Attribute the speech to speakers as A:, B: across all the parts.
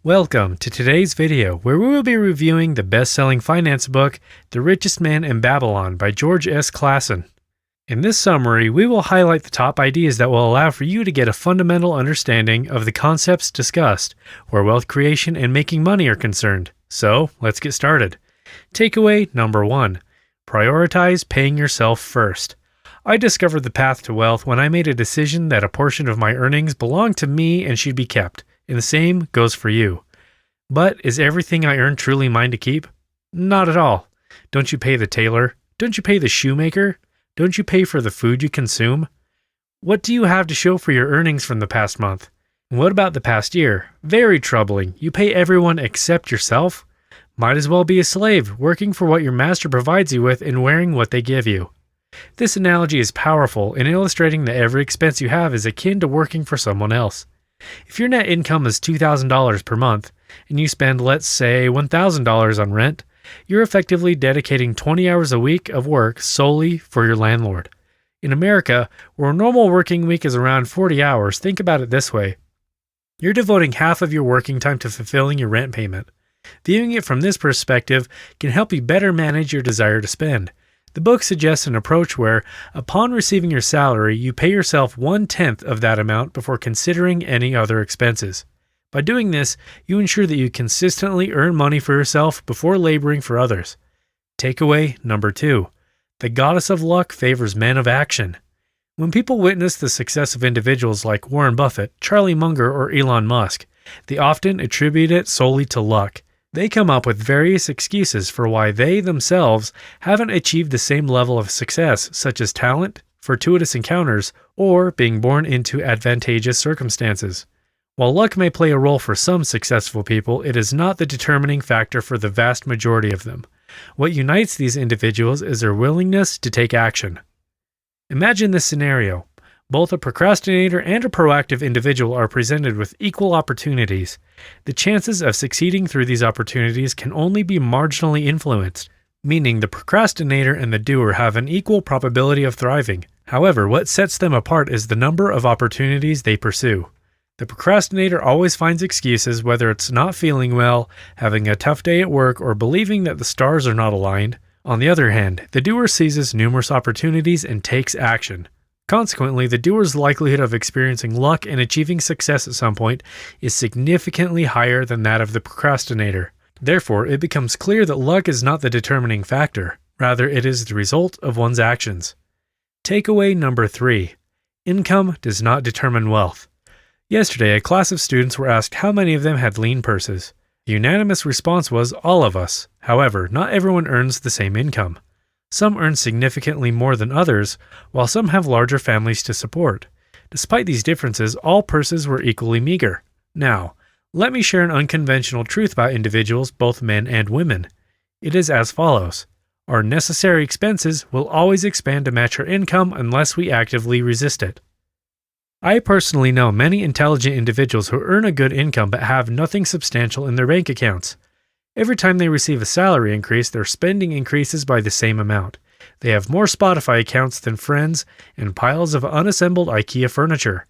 A: Welcome to today's video where we will be reviewing the best-selling finance book, The Richest Man in Babylon by George S. Clason. In this summary, we will highlight the top ideas that will allow for you to get a fundamental understanding of the concepts discussed where wealth creation and making money are concerned. So, let's get started. Takeaway number 1. Prioritize paying yourself first. I discovered the path to wealth when I made a decision that a portion of my earnings belonged to me and should be kept. And the same goes for you. But is everything I earn truly mine to keep? Not at all. Don't you pay the tailor? Don't you pay the shoemaker? Don't you pay for the food you consume? What do you have to show for your earnings from the past month? What about the past year? Very troubling. You pay everyone except yourself? Might as well be a slave, working for what your master provides you with and wearing what they give you. This analogy is powerful in illustrating that every expense you have is akin to working for someone else. If your net income is $2,000 per month, and you spend, let's say, $1,000 on rent, you're effectively dedicating 20 hours a week of work solely for your landlord. In America, where a normal working week is around 40 hours, think about it this way. You're devoting half of your working time to fulfilling your rent payment. Viewing it from this perspective can help you better manage your desire to spend. The book suggests an approach where, upon receiving your salary, you pay yourself 1/10 of that amount before considering any other expenses. By doing this, you ensure that you consistently earn money for yourself before laboring for others. Takeaway number 2. The goddess of luck favors men of action. When people witness the success of individuals like Warren Buffett, Charlie Munger, or Elon Musk, they often attribute it solely to luck. They come up with various excuses for why they themselves haven't achieved the same level of success, such as talent, fortuitous encounters, or being born into advantageous circumstances. While luck may play a role for some successful people, it is not the determining factor for the vast majority of them. What unites these individuals is their willingness to take action. Imagine this scenario. Both a procrastinator and a proactive individual are presented with equal opportunities. The chances of succeeding through these opportunities can only be marginally influenced, meaning the procrastinator and the doer have an equal probability of thriving. However, what sets them apart is the number of opportunities they pursue. The procrastinator always finds excuses, whether it's not feeling well, having a tough day at work, or believing that the stars are not aligned. On the other hand, the doer seizes numerous opportunities and takes action. Consequently, the doer's likelihood of experiencing luck and achieving success at some point is significantly higher than that of the procrastinator. Therefore, it becomes clear that luck is not the determining factor. Rather, it is the result of one's actions. Takeaway number 3. Income does not determine wealth. Yesterday, a class of students were asked how many of them had lean purses. The unanimous response was all of us. However, not everyone earns the same income. Some earn significantly more than others, while some have larger families to support. Despite these differences, all purses were equally meager. Now, let me share an unconventional truth about individuals, both men and women. It is as follows. Our necessary expenses will always expand to match our income unless we actively resist it. I personally know many intelligent individuals who earn a good income but have nothing substantial in their bank accounts. Every time they receive a salary increase, their spending increases by the same amount. They have more Spotify accounts than friends and piles of unassembled IKEA furniture.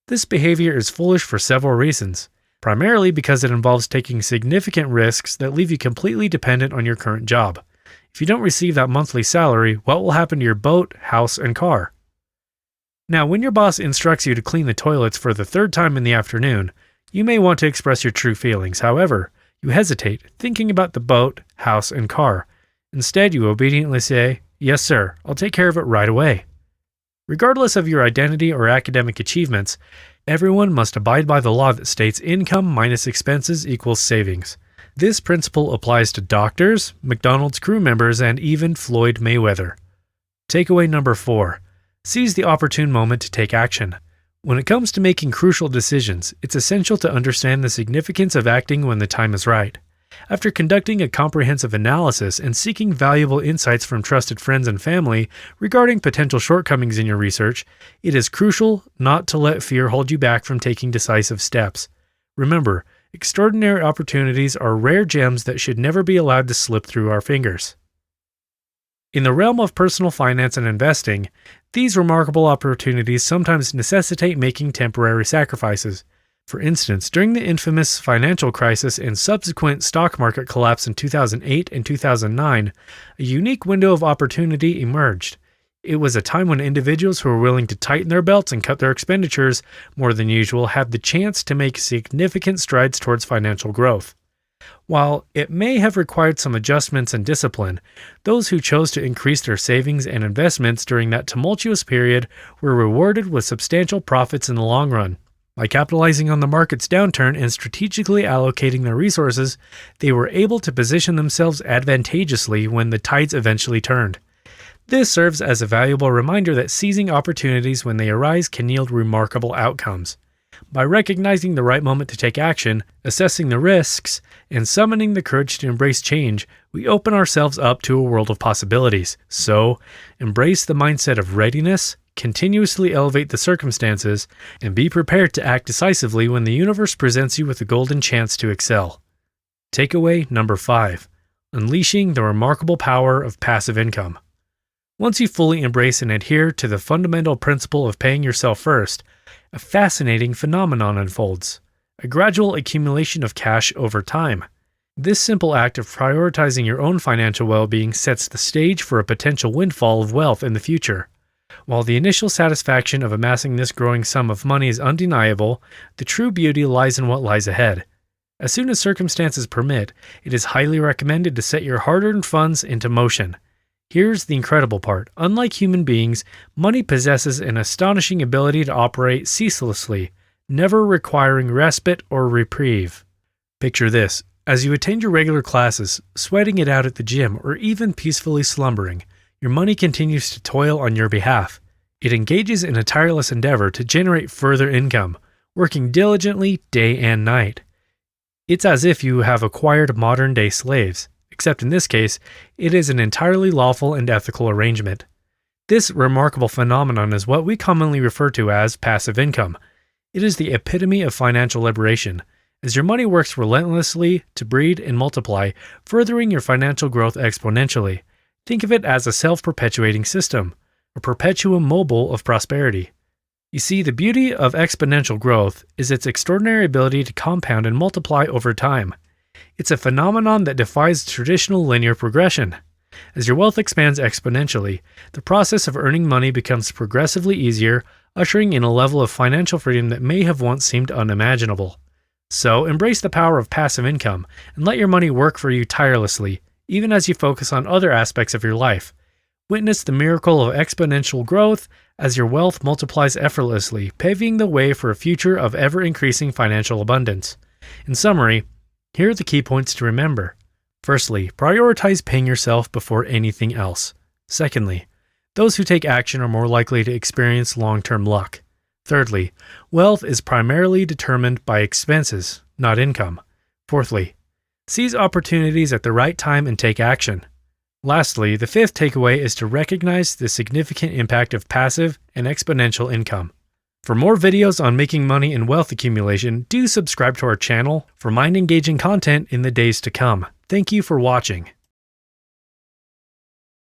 A: This behavior is foolish for several reasons, primarily because it involves taking significant risks that leave you completely dependent on your current job. If you don't receive that monthly salary, what will happen to your boat, house, and car? Now, when your boss instructs you to clean the toilets for the 3rd time in the afternoon, you may want to express your true feelings. However, you hesitate, thinking about the boat, house, and car. Instead, you obediently say, "Yes, sir, I'll take care of it right away." Regardless of your identity or academic achievements, everyone must abide by the law that states income minus expenses equals savings. This principle applies to doctors, McDonald's crew members, and even Floyd Mayweather. Takeaway number 4. Seize the opportune moment to take action. When it comes to making crucial decisions, it's essential to understand the significance of acting when the time is right. After conducting a comprehensive analysis and seeking valuable insights from trusted friends and family regarding potential shortcomings in your research, it is crucial not to let fear hold you back from taking decisive steps. Remember, extraordinary opportunities are rare gems that should never be allowed to slip through our fingers. In the realm of personal finance and investing, these remarkable opportunities sometimes necessitate making temporary sacrifices. For instance, during the infamous financial crisis and subsequent stock market collapse in 2008 and 2009, a unique window of opportunity emerged. It was a time when individuals who were willing to tighten their belts and cut their expenditures more than usual had the chance to make significant strides towards financial growth. While it may have required some adjustments and discipline, those who chose to increase their savings and investments during that tumultuous period were rewarded with substantial profits in the long run. By capitalizing on the market's downturn and strategically allocating their resources, they were able to position themselves advantageously when the tides eventually turned. This serves as a valuable reminder that seizing opportunities when they arise can yield remarkable outcomes. By recognizing the right moment to take action, assessing the risks, and summoning the courage to embrace change, we open ourselves up to a world of possibilities. So, embrace the mindset of readiness, continuously elevate the circumstances, and be prepared to act decisively when the universe presents you with a golden chance to excel. Takeaway number 5. Unleashing the remarkable power of passive income. Once you fully embrace and adhere to the fundamental principle of paying yourself first, a fascinating phenomenon unfolds, a gradual accumulation of cash over time. This simple act of prioritizing your own financial well-being sets the stage for a potential windfall of wealth in the future. While the initial satisfaction of amassing this growing sum of money is undeniable, the true beauty lies in what lies ahead. As soon as circumstances permit, it is highly recommended to set your hard-earned funds into motion. Here's the incredible part. Unlike human beings, money possesses an astonishing ability to operate ceaselessly, never requiring respite or reprieve. Picture this. As you attend your regular classes, sweating it out at the gym, or even peacefully slumbering, your money continues to toil on your behalf. It engages in a tireless endeavor to generate further income, working diligently day and night. It's as if you have acquired modern-day slaves. Except in this case, it is an entirely lawful and ethical arrangement. This remarkable phenomenon is what we commonly refer to as passive income. It is the epitome of financial liberation, as your money works relentlessly to breed and multiply, furthering your financial growth exponentially. Think of it as a self-perpetuating system, a perpetuum mobile of prosperity. You see, the beauty of exponential growth is its extraordinary ability to compound and multiply over time. It's a phenomenon that defies traditional linear progression. As your wealth expands exponentially, the process of earning money becomes progressively easier, ushering in a level of financial freedom that may have once seemed unimaginable. So, embrace the power of passive income and let your money work for you tirelessly, even as you focus on other aspects of your life. Witness the miracle of exponential growth as your wealth multiplies effortlessly, paving the way for a future of ever-increasing financial abundance. In summary, here are the key points to remember. Firstly, prioritize paying yourself before anything else. Secondly, those who take action are more likely to experience long-term luck. Thirdly, wealth is primarily determined by expenses, not income. Fourthly, seize opportunities at the right time and take action. Lastly, the fifth takeaway is to recognize the significant impact of passive and exponential income. For more videos on making money and wealth accumulation, do subscribe to our channel for mind-engaging content in the days to come. Thank you for watching.